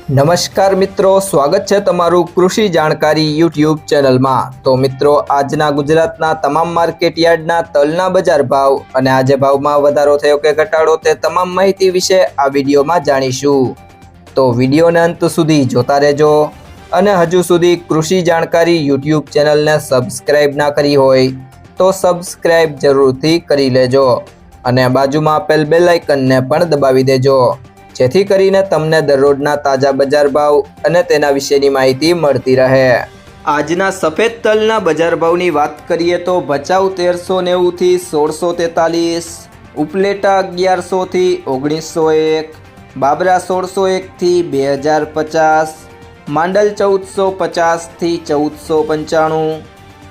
નમસ્કાર મિત્રો, સ્વાગત છે તમારું કૃષિ જાણકારી યુટ્યુબ ચેનલમાં। તો મિત્રો, આજના ગુજરાતના તમામ માર્કેટ યાર્ડના તલના બજાર ભાવ અને આજે ભાવમાં વધારો થયો કે ઘટાડો તે તમામ માહિતી વિશે આ વિડીયોમાં જાણીશું। તો વિડીયોને અંત સુધી જોતા રહેજો અને હજુ સુધી કૃષિ જાણકારી યુટ્યુબ ચેનલને સબસ્ક્રાઇબ ના કરી હોય તો સબસ્ક્રાઇબ જરૂરથી કરી લેજો અને બાજુમાં આપેલ બેલ આઇકનને પણ દબાવી દેજો, જેથી કરીને તમને દરરોજના તાજા બજાર ભાવ અને તેના વિશેની માહિતી મળતી રહે। આજના સફેદ તલના બજાર ભાવની વાત કરીએ તો ભચાઉ 1390 થી 1643, ઉપલેટા 1100 થી 1901, બાબરા 1601 થી 2050, માંડલ 1450 થી 1495,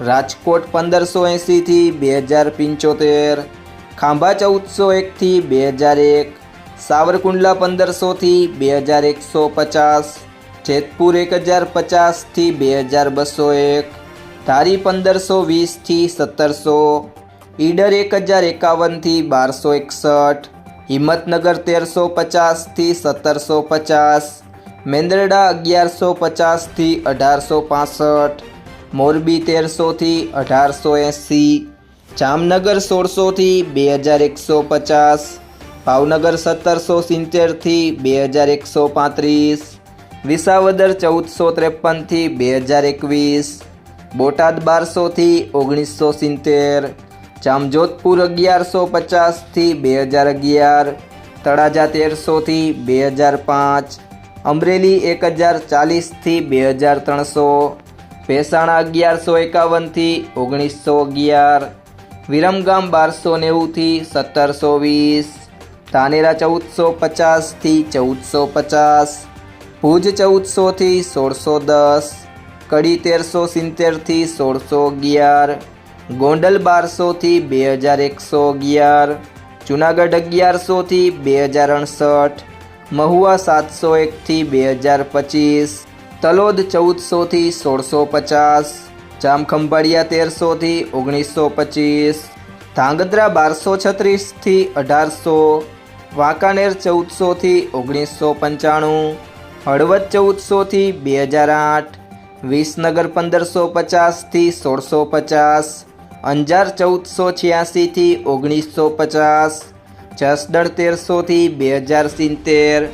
રાજકોટ 1580 થી 2075, ખાંભા 1401 થી 2001, સાવરકુંડલા 1500 થી 2150, જેતપુર 1050 થી 2201, ધારી 1520 થી 1700, ઈડર 1051 થી 1261, હિંમતનગર 1350 થી 1750, મેંદરડા 1150 થી 1865, મોરબી 1300 થી 1880, જામનગર 1600 થી 2150, ભાવનગર 1770 થી 2135, વિસાવદર 1453 થી 2021, બોટાદ 1200 થી 1970, જામજોધપુર 1150 થી 2011, તળાજા 1300 થી 2005, અમરેલી 1040 થી 2300, ભેસાણા 1151 થી 1911, વિરમગામ 1290 થી 1720, ધાનેરા 1450 થી 1450, ભુજ 1400 થી 1610, કડી 1370 થી 1611, ગોંડલ 1200 થી 2111, જુનાગઢ 1100 થી 2068, મહુવા 701 થી 2025, તલોદ 1400 થી 1650, જામખંભાળિયા 1300 થી 1925, ધાંગધ્રા 1236 થી 1800, વાંકાનેર 1400 થી 1995, હળવદ 1400 થી 2008, વિસનગર 1550 થી 1650, અંજાર 1486 થી 1950, જસદણ 1300 થી 2070,